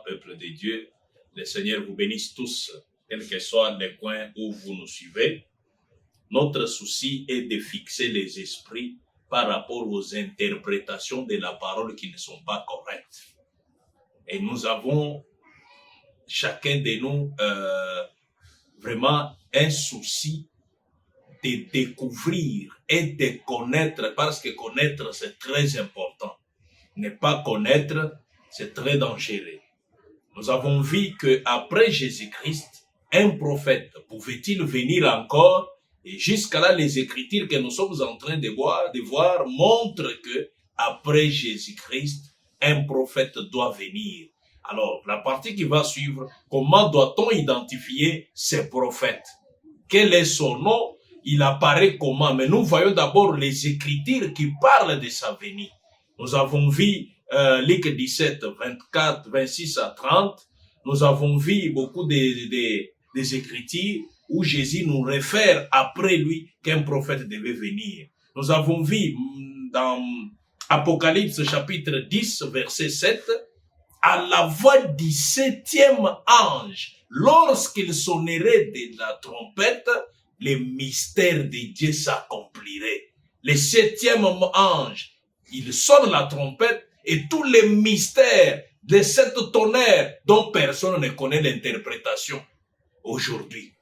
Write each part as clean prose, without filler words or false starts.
Peuple de Dieu, le Seigneur vous bénisse tous, quels que soient les coins où vous nous suivez. Notre souci est de fixer les esprits par rapport aux interprétations de la parole qui ne sont pas correctes. Et nous avons, chacun de nous, vraiment un souci de découvrir et de connaître, parce que connaître, c'est très important. Ne pas connaître, c'est très dangereux. Nous avons vu qu'après Jésus-Christ, un prophète pouvait-il venir encore? Et jusqu'à là, les Écritures que nous sommes en train de voir montrent que après Jésus-Christ, un prophète doit venir. Alors, la partie qui va suivre, comment doit-on identifier ces prophètes? Quel est son nom? Il apparaît comment? Mais nous voyons d'abord les Écritures qui parlent de sa venue. Nous avons vu Luc 17, 24, 26 à 30, nous avons vu beaucoup des Écritures où Jésus nous réfère après lui qu'un prophète devait venir. Nous avons vu dans Apocalypse chapitre 10, verset 7, à la voix du 7e ange, lorsqu'il sonnerait de la trompette, les mystères de Dieu s'accompliraient. Le 7e ange, il sonne la trompette, et tous les mystères de cette tonnerre dont personne ne connaît l'interprétation aujourd'hui.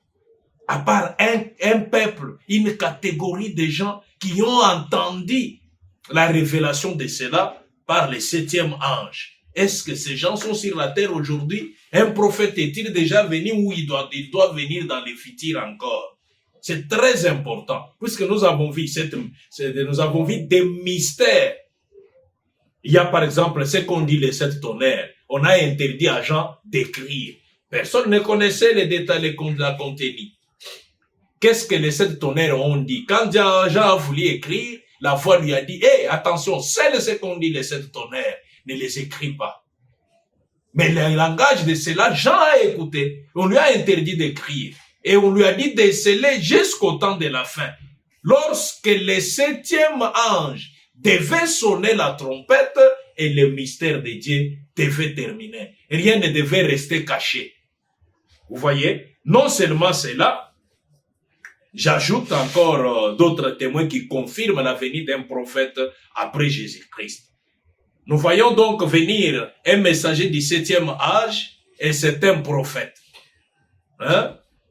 À part un peuple, une catégorie de gens qui ont entendu la révélation de cela par le 7e ange. Est-ce que ces gens sont sur la terre aujourd'hui? Un prophète est-il déjà venu ou il doit venir dans les futurs encore? C'est très important, puisque nous avons vu des mystères. Il y a par exemple ce qu'on dit les 7 tonnerres. On a interdit à Jean d'écrire. Personne ne connaissait les détails de la contenu. Qu'est-ce que les 7 tonnerres ont dit? Quand Jean a voulu écrire, la voix lui a dit, attention, c'est ce qu'on dit les 7 tonnerres, ne les écris pas. Mais le langage de cela, Jean a écouté. On lui a interdit d'écrire. Et on lui a dit de sceller jusqu'au temps de la fin. Lorsque le 7e ange devait sonner la trompette et le mystère de Dieu devait terminer. Rien ne devait rester caché. Vous voyez? Non seulement cela, j'ajoute encore d'autres témoins qui confirment la venue d'un prophète après Jésus-Christ. Nous voyons donc venir un messager du 7e âge et c'est un prophète.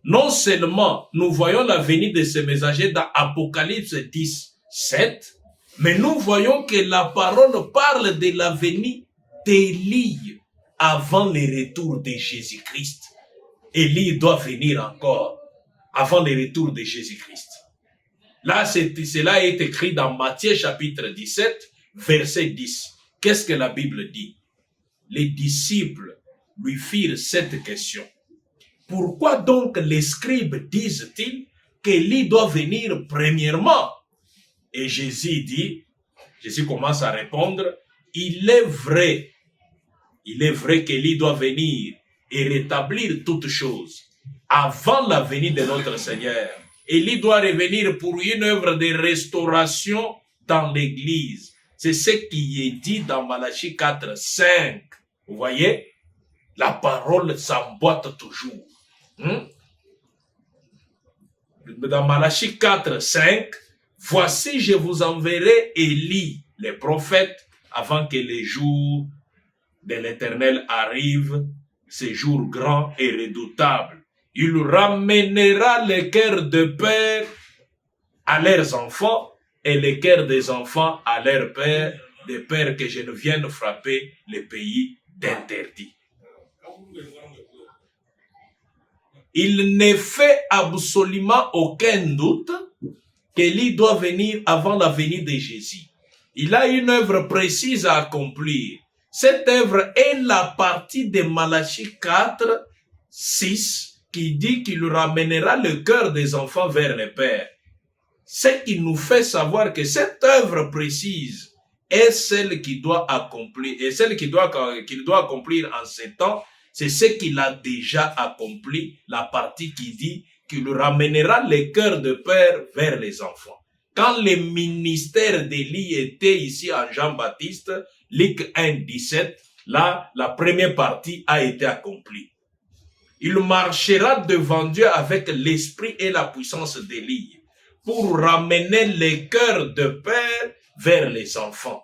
Non seulement nous voyons la venue de ce messager dans Apocalypse 10, 7, mais nous voyons que la parole parle de la venue d'Élie avant le retour de Jésus-Christ. Élie doit venir encore avant le retour de Jésus-Christ. Là, cela est écrit dans Matthieu chapitre 17, verset 10. Qu'est-ce que la Bible dit? Les disciples lui firent cette question. Pourquoi donc les scribes disent-ils qu'Élie doit venir premièrement? Et Jésus commence à répondre, il est vrai qu'Élie doit venir et rétablir toutes choses avant la venue de notre Seigneur. Élie doit revenir pour une œuvre de restauration dans l'église. C'est ce qui est dit dans Malachie 4, 5. Vous voyez? La parole s'emboîte toujours. Dans Malachie 4, 5, voici, je vous enverrai Élie, le prophète, avant que les jours de l'Éternel arrivent, ces jours grands et redoutables. Il ramènera les cœurs de père à leurs enfants et les cœurs des enfants à leurs pères, de peur que je ne vienne frapper les pays d'interdit. Il ne fait absolument aucun doute qu'Élie doit venir avant la venue de Jésus. Il a une œuvre précise à accomplir. Cette œuvre est la partie de Malachie 4, 6, qui dit qu'il ramènera le cœur des enfants vers le Père. Ce qui nous fait savoir que cette œuvre précise est celle qui doit accomplir, et celle qu'il doit accomplir en 7 ans, c'est ce qu'il a déjà accompli, la partie qui dit qu'il ramènera les cœurs de père vers les enfants. Quand le ministère d'Élie était ici en Jean-Baptiste, Luc 1, 17, là, la première partie a été accomplie. Il marchera devant Dieu avec l'esprit et la puissance d'Élie pour ramener les cœurs de père vers les enfants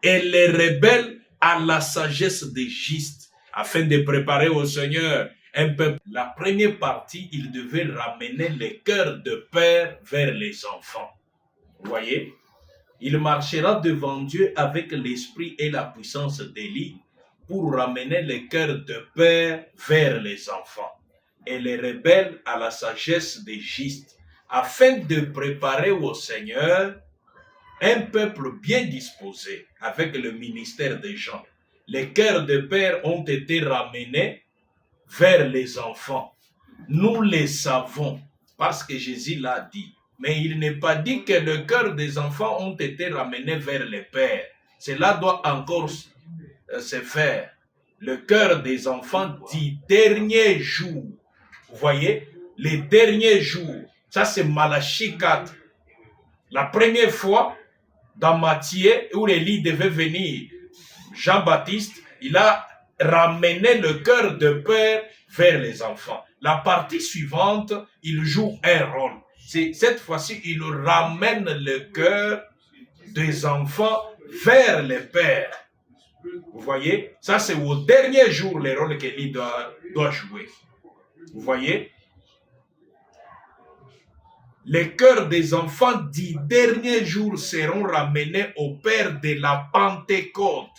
et les rebelles à la sagesse des justes, afin de préparer au Seigneur un peuple. La première partie, il devait ramener les cœurs de père vers les enfants. Vous voyez? Il marchera devant Dieu avec l'esprit et la puissance d'Élie pour ramener les cœurs de père vers les enfants et les rebelles à la sagesse des justes, afin de préparer au Seigneur un peuple bien disposé avec le ministère des gens. Les cœurs de père ont été ramenés vers les enfants. Nous les savons parce que Jésus l'a dit. Mais il n'est pas dit que le cœur des enfants ont été ramenés vers les pères. Cela doit encore se faire. Le cœur des enfants dit dernier jour. Vous voyez, les derniers jours. Ça, c'est Malachie 4. La première fois, dans Matthieu, où Élie devait venir, Jean-Baptiste, il a ramené le cœur de père vers les enfants. La partie suivante, il joue un rôle. Cette fois-ci, il ramène le cœur des enfants vers les pères. Vous voyez, ça c'est au dernier jour le rôle qu'Élie doit jouer. Vous voyez, les cœurs des enfants du dernier jour seront ramenés au Père de la Pentecôte.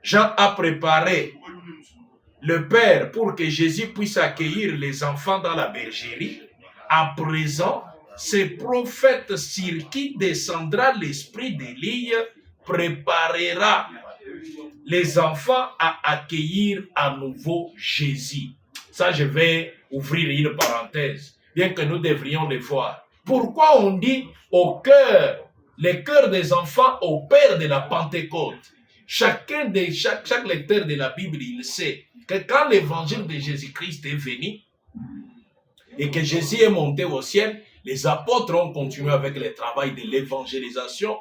Jean a préparé le Père pour que Jésus puisse accueillir les enfants dans la bergerie. À présent, ce prophète sur qui descendra l'esprit d'Élie préparera les enfants à accueillir à nouveau Jésus. Ça, je vais ouvrir une parenthèse, bien que nous devrions le voir. Pourquoi on dit au cœur, les cœurs des enfants au Père de la Pentecôte? Chaque lecteur de la Bible, il sait que quand l'évangile de Jésus-Christ est venu et que Jésus est monté au ciel, les apôtres ont continué avec le travail de l'évangélisation.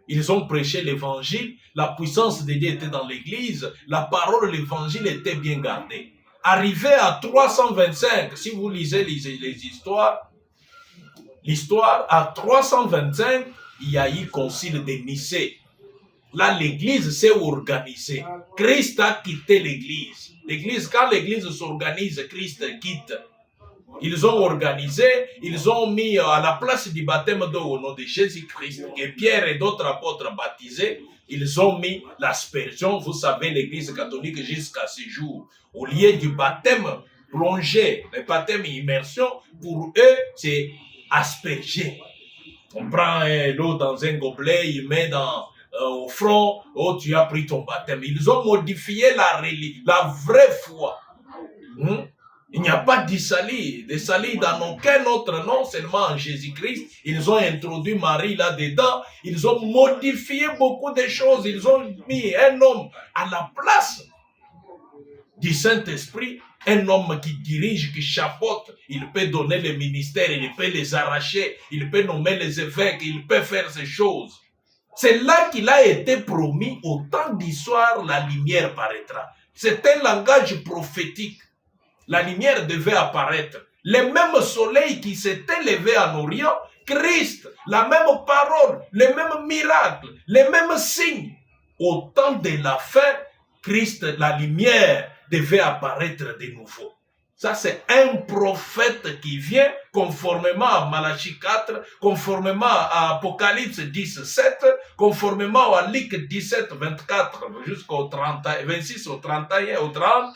Ils ont prêché l'évangile, la puissance de Dieu était dans l'église, la parole de l'évangile était bien gardée. Arrivé à 325, si vous lisez les histoires, l'histoire, à 325, il y a eu concile de Nicée. Là, l'église s'est organisée. Christ a quitté l'église. L'église, quand l'église s'organise, Christ quitte. Ils ont organisé, ils ont mis à la place du baptême d'eau au nom de Jésus-Christ, que Pierre et d'autres apôtres baptisés, ils ont mis l'aspersion. Vous savez, l'église catholique jusqu'à ce jour, au lieu du baptême plongé, le baptême immersion, pour eux, c'est asperger. On prend l'eau dans un gobelet, il met au front, oh, tu as pris ton baptême. Ils ont modifié la vraie foi. Il n'y a pas de salut dans aucun autre nom, seulement en Jésus-Christ. Ils ont introduit Marie là-dedans. Ils ont modifié beaucoup de choses. Ils ont mis un homme à la place du Saint-Esprit. Un homme qui dirige, qui chapeaute. Il peut donner les ministères, il peut les arracher. Il peut nommer les évêques, il peut faire ces choses. C'est là qu'il a été promis, au temps d'histoire, la lumière paraîtra. C'est un langage prophétique. La lumière devait apparaître. Le même soleil qui s'était levé en Orient, Christ, la même parole, les mêmes miracles, les mêmes signes. Au temps de la fin, Christ, la lumière, devait apparaître de nouveau. Ça, c'est un prophète qui vient conformément à Malachie 4, conformément à Apocalypse 10, 7, conformément à Luc 17, 24 jusqu'au 30, 26 au 31 au 30.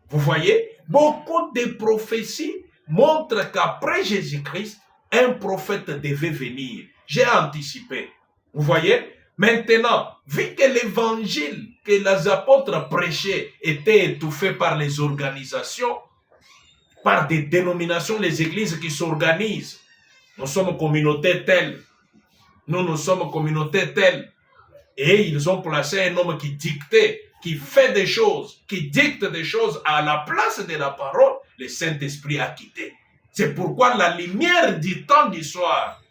Vous voyez, beaucoup de prophéties montrent qu'après Jésus-Christ, un prophète devait venir. J'ai anticipé. Vous voyez, maintenant, vu que l'évangile que les apôtres prêchaient était étouffé par les organisations, par des dénominations, les églises qui s'organisent, nous sommes communautés telles, nous sommes communautés telles. Et ils ont placé un homme qui dictait, qui fait des choses, qui dicte des choses à la place de la parole. Le Saint-Esprit a quitté. C'est pourquoi la lumière du temps du soir,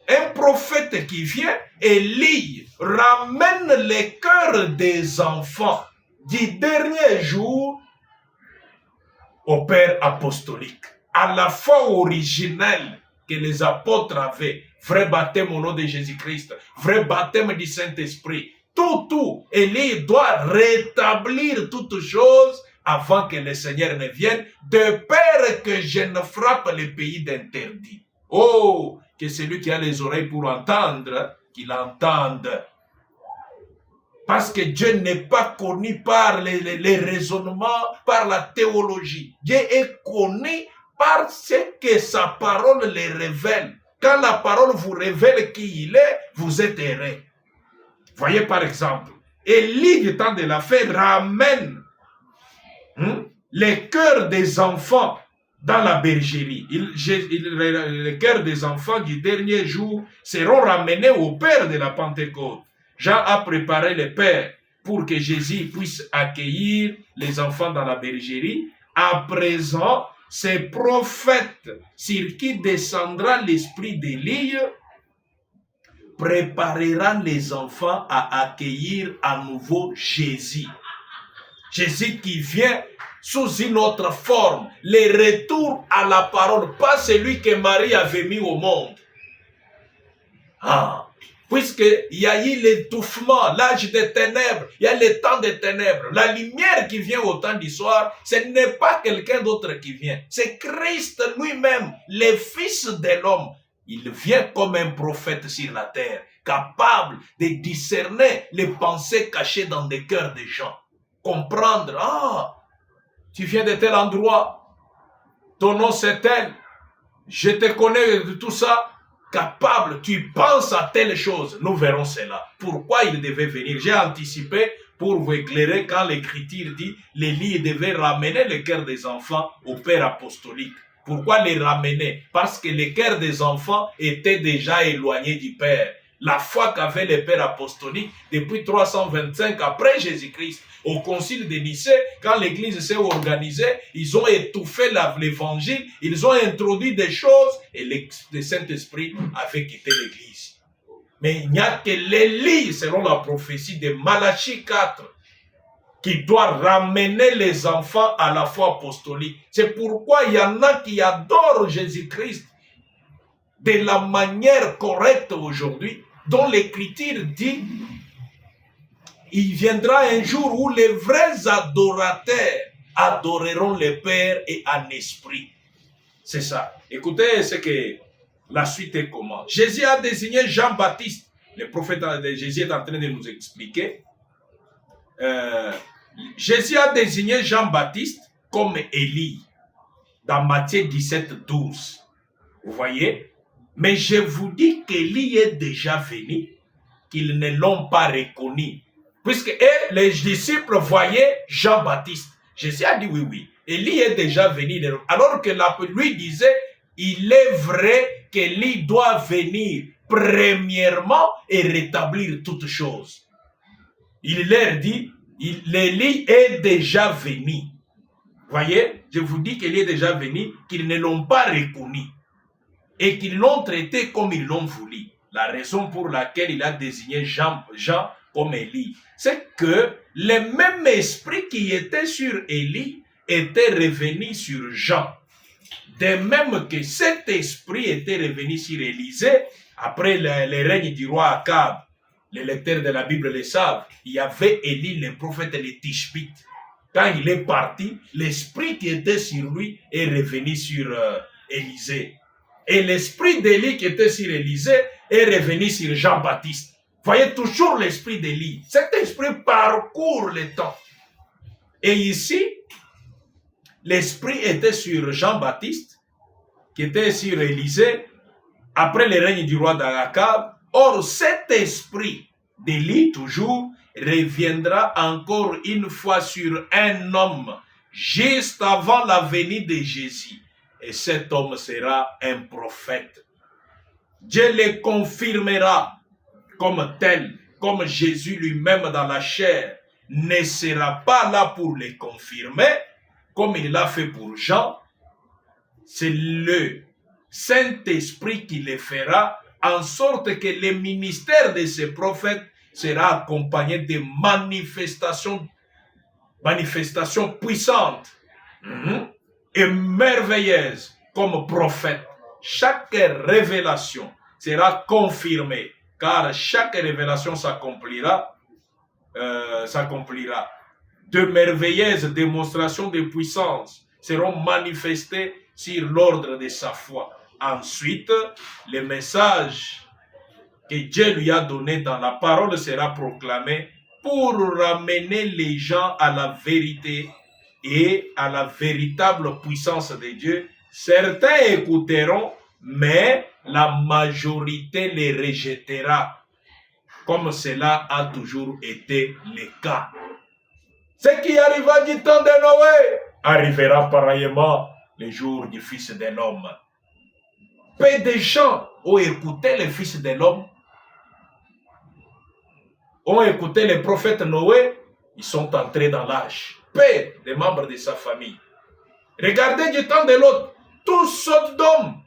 un prophète qui vient, Élie, ramène les cœurs des enfants du dernier jour au Père apostolique, à la foi originelle que les apôtres avaient, vrai baptême au nom de Jésus-Christ, vrai baptême du Saint-Esprit, tout, Élie doit rétablir toutes choses avant que le Seigneur ne vienne, de peur que je ne frappe les pays d'interdit. Oh, que celui qui a les oreilles pour entendre, qu'il entende. Parce que Dieu n'est pas connu par les raisonnements, par la théologie. Dieu est connu par ce que sa parole les révèle. Quand la parole vous révèle qui il est, vous êtes erré. Voyez par exemple, Élie du temps de la fête ramène les cœurs des enfants dans la bergerie. Les cœurs des enfants du dernier jour seront ramenés au Père de la Pentecôte. Jean a préparé le Père pour que Jésus puisse accueillir les enfants dans la bergerie. À présent, ces prophètes sur qui descendra l'esprit d'Élie préparera les enfants à accueillir à nouveau Jésus. Jésus qui vient sous une autre forme, le retour à la parole, pas celui que Marie avait mis au monde. Puisqu'il y a eu l'étouffement, l'âge des ténèbres, il y a le temps des ténèbres. La lumière qui vient au temps du soir, ce n'est pas quelqu'un d'autre qui vient. C'est Christ lui-même, le Fils de l'homme. Il vient comme un prophète sur la terre, capable de discerner les pensées cachées dans des cœurs des gens. Comprendre, tu viens de tel endroit, ton nom c'est tel, je te connais de tout ça. Capable, tu penses à telle chose, nous verrons cela. Pourquoi il devait venir? J'ai anticipé pour vous éclairer quand l'Écriture dit l'Élie devait ramener le cœur des enfants au Père apostolique. Pourquoi les ramener? Parce que le cœur des enfants était déjà éloigné du Père. La foi qu'avait le Père apostolique depuis 325 après Jésus-Christ, au concile de Nicée, quand l'Église s'est organisée, ils ont étouffé l'Évangile, ils ont introduit des choses et le Saint-Esprit avait quitté l'Église. Mais il n'y a que l'Élie, selon la prophétie de Malachie 4, qui doit ramener les enfants à la foi apostolique. C'est pourquoi il y en a qui adorent Jésus-Christ de la manière correcte aujourd'hui, dont l'Écriture dit il viendra un jour où les vrais adorateurs adoreront le Père et en esprit. C'est ça. Écoutez ce que la suite est comment. Jésus a désigné Jean-Baptiste. Le prophète de Jésus est en train de nous expliquer. Jésus a désigné Jean-Baptiste comme Élie dans Matthieu 17, 12. Vous voyez? Mais je vous dis qu'Élie est déjà venu, qu'ils ne l'ont pas reconnu. Puisque les disciples voyaient Jean-Baptiste. Jésus a dit oui. Élie est déjà venu. Alors que lui disait, il est vrai qu'Élie doit venir premièrement et rétablir toutes choses. Il leur dit, Élie est déjà venu. Voyez, je vous dis qu'Élie est déjà venu, qu'ils ne l'ont pas reconnu et qu'ils l'ont traité comme ils l'ont voulu. La raison pour laquelle il a désigné Jean comme Élie, c'est que le même esprit qui était sur Élie était revenu sur Jean. De même que cet esprit était revenu sur Élisée, après le règne du roi Akab, les lecteurs de la Bible le savent, il y avait Élie, le prophète, le Tishbite. Quand il est parti, l'esprit qui était sur lui est revenu sur Élisée. Et l'esprit d'Élie qui était sur Élisée est revenu sur Jean-Baptiste. Voyez toujours l'esprit d'Élie. Cet esprit parcourt le temps. Et ici, l'esprit était sur Jean-Baptiste, qui était sur Élisée, après le règne du roi d'Akab. Or, cet esprit d'Élie, toujours, reviendra encore une fois sur un homme, juste avant la venue de Jésus. Et cet homme sera un prophète. Dieu le confirmera comme tel, comme Jésus lui-même dans la chair ne sera pas là pour les confirmer, comme il l'a fait pour Jean, c'est le Saint-Esprit qui les fera en sorte que le ministère de ces prophètes sera accompagné de manifestations puissantes et merveilleuses comme prophète. Chaque révélation sera confirmée, car chaque révélation s'accomplira. De merveilleuses démonstrations de puissance seront manifestées sur l'ordre de sa foi. Ensuite, le message que Dieu lui a donné dans la parole sera proclamé pour ramener les gens à la vérité et à la véritable puissance de Dieu. Certains écouteront, mais la majorité les rejettera, comme cela a toujours été le cas. Ce qui arriva du temps de Noé arrivera pareillement le jour du Fils de l'homme. Peu de gens ont écouté le Fils de l'homme, ont écouté le prophète Noé, ils sont entrés dans l'âge. Peu de membres de sa famille. Regardez du temps de l'autre, tout Sodome.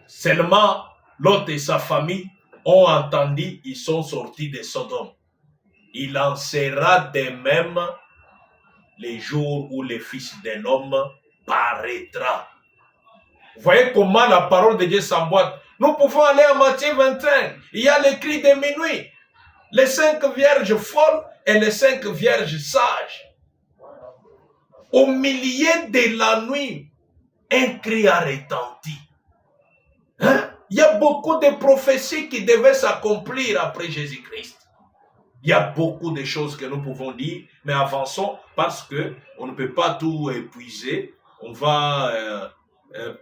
Seulement Lot et sa famille ont entendu, ils sont sortis de Sodome. Il en sera de même les jours où le Fils de l'homme paraîtra. Vous voyez comment la parole de Dieu s'emboîte. Nous pouvons aller à Matthieu 25. Il y a les cris de minuit. Les 5 vierges folles et les 5 vierges sages. Au milieu de la nuit, un cri a retenti. Il y a beaucoup de prophéties qui devaient s'accomplir après Jésus-Christ. Il y a beaucoup de choses que nous pouvons dire, mais avançons parce qu'on ne peut pas tout épuiser. On va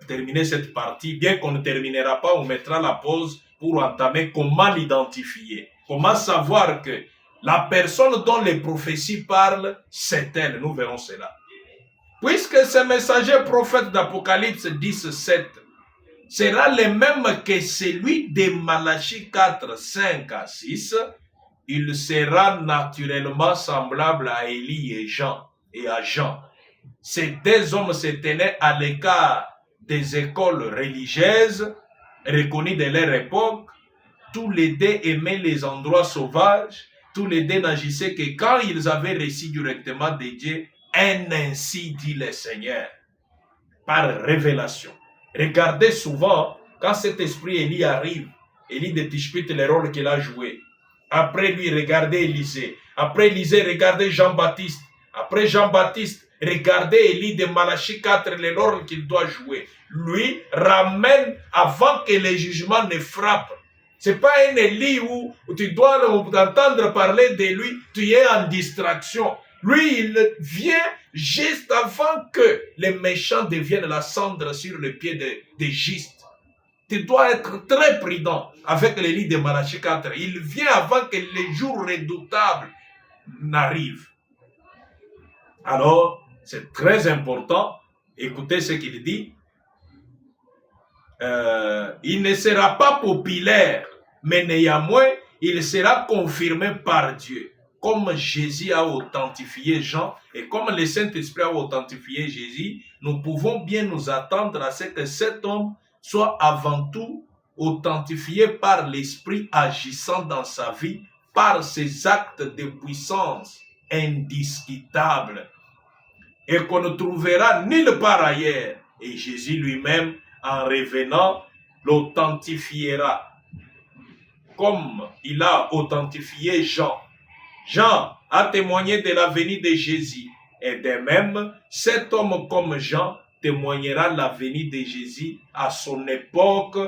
terminer cette partie. Bien qu'on ne terminera pas, on mettra la pause pour entamer comment l'identifier. Comment savoir que la personne dont les prophéties parlent, c'est elle. Nous verrons cela. Puisque ce messager prophète d'Apocalypse 10:7 sera le même que celui de Malachie 4:5-6, il sera naturellement semblable à Élie et à Jean. Ces deux hommes se tenaient à l'écart des écoles religieuses reconnues de leur époque. Tous les deux aimaient les endroits sauvages. Tous les deux n'agissaient que quand ils avaient reçu directement de Dieu un ainsi dit le Seigneur, par révélation. Regardez souvent, quand cet esprit Élie arrive, Élie de Tishbite, le rôle qu'il a joué. Après lui, regardez Élisée. Après Élisée, regardez Jean-Baptiste. Après Jean-Baptiste, regardez Élie de Malachie 4, le rôle qu'il doit jouer. Lui ramène avant que les jugements ne frappent. C'est pas un Élie où tu dois entendre parler de lui, tu es en distraction. Lui, il vient juste avant que les méchants deviennent la cendre sur le pied de Juste. Tu dois être très prudent avec l'Élie de Malachie 4. Il vient avant que les jours redoutables n'arrivent. Alors, c'est très important. Écoutez ce qu'il dit. Il ne sera pas populaire, mais néanmoins, il sera confirmé par Dieu. Comme Jésus a authentifié Jean et comme le Saint-Esprit a authentifié Jésus, nous pouvons bien nous attendre à ce que cet homme soit avant tout authentifié par l'Esprit agissant dans sa vie, par ses actes de puissance indiscutables et qu'on ne trouvera nulle part ailleurs. Et Jésus lui-même, en revenant, l'authentifiera comme il a authentifié Jean. Jean a témoigné de la venue de Jésus. Et de même, cet homme comme Jean témoignera la venue de Jésus à son époque,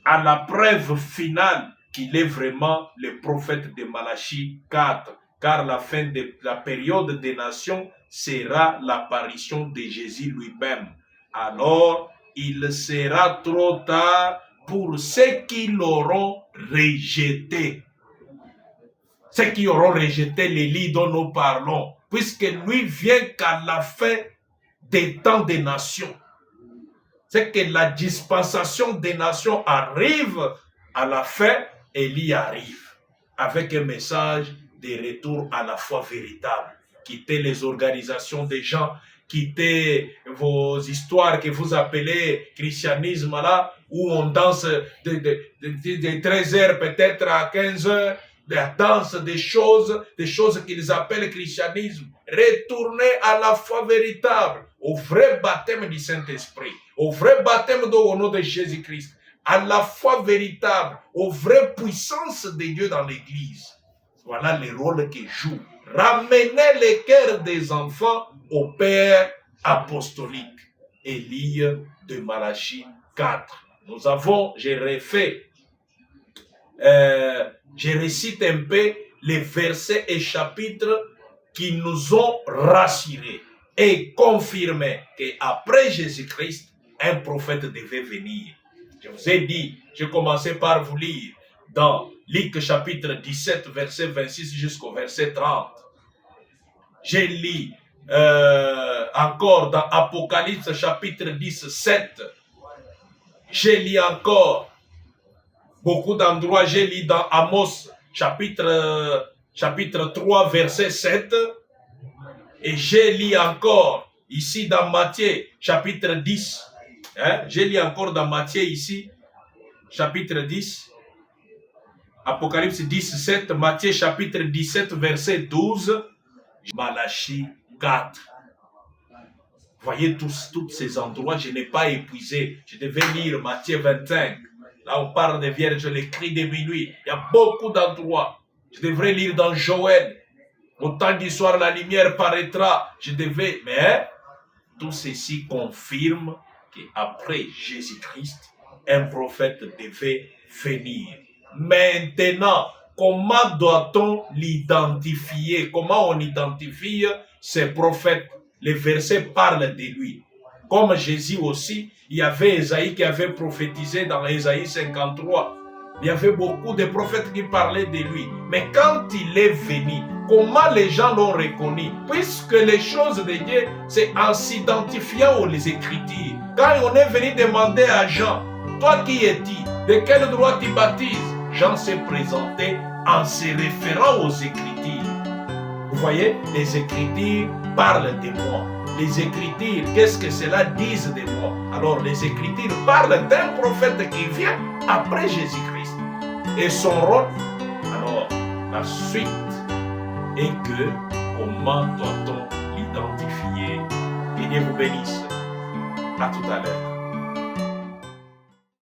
à la preuve finale qu'il est vraiment le prophète de Malachie 4. Car la fin de la période des nations sera l'apparition de Jésus lui-même. Alors, il sera trop tard pour ceux qui l'auront rejeté. Ceux qui auront rejeté l'Élie dont nous parlons, puisque lui vient qu'à la fin des temps des nations. C'est que la dispensation des nations arrive à la fin Élie arrive avec un message de retour à la foi véritable. Quittez les organisations des gens, quittez vos histoires que vous appelez christianisme là, où on danse de 13h peut-être à 15h, la danse des choses qu'ils appellent christianisme. Retournez à la foi véritable, au vrai baptême du Saint-Esprit, au vrai baptême au nom de Jésus-Christ, à la foi véritable, aux vraies puissances de Dieu dans l'Église. Voilà le rôle qu'il joue. Ramenez les cœurs des enfants au Père apostolique. Élie de Malachie 4. Nous avons, je récite un peu les versets et chapitres qui nous ont rassurés et confirmé qu'après Jésus-Christ, un prophète devait venir. Je vous ai dit, j'ai commencé par vous lire dans Luc chapitre 17, verset 26 jusqu'au verset 30. J'ai lu encore dans Apocalypse chapitre 10, 7. J'ai lu encore beaucoup d'endroits. J'ai lu dans Amos chapitre 3, verset 7. Et j'ai lu encore ici dans Matthieu chapitre 10. J'ai lu encore dans Matthieu ici, chapitre 10. Apocalypse 10, 7. Matthieu chapitre 17, verset 12. Malachie 4. Voyez tous ces endroits, je n'ai pas épuisé. Je devais lire Matthieu 25. Là, on parle des vierges, les cris de minuit. Il y a beaucoup d'endroits. Je devrais lire dans Joël. Au temps du soir, la lumière paraîtra. Je devais, mais tout ceci confirme qu'après Jésus-Christ, un prophète devait venir. Maintenant, comment doit-on l'identifier? Comment on identifie ces prophètes? Les versets parlent de lui. Comme Jésus aussi, il y avait Ésaïe qui avait prophétisé dans Ésaïe 53. Il y avait beaucoup de prophètes qui parlaient de lui. Mais quand il est venu, comment les gens l'ont reconnu? Puisque les choses de Dieu, c'est en s'identifiant aux Écritures. Quand on est venu demander à Jean, toi qui es-tu? De quel droit tu baptises? Jean s'est présenté en se référant aux Écritures. Vous voyez, les Écritures parlent de moi. Les Écritures, qu'est-ce que cela disent de moi? Alors, les Écritures parlent d'un prophète qui vient après Jésus-Christ. Et son rôle, alors, la suite est que, comment doit-on l'identifier? Que Dieu vous bénisse. À tout à l'heure.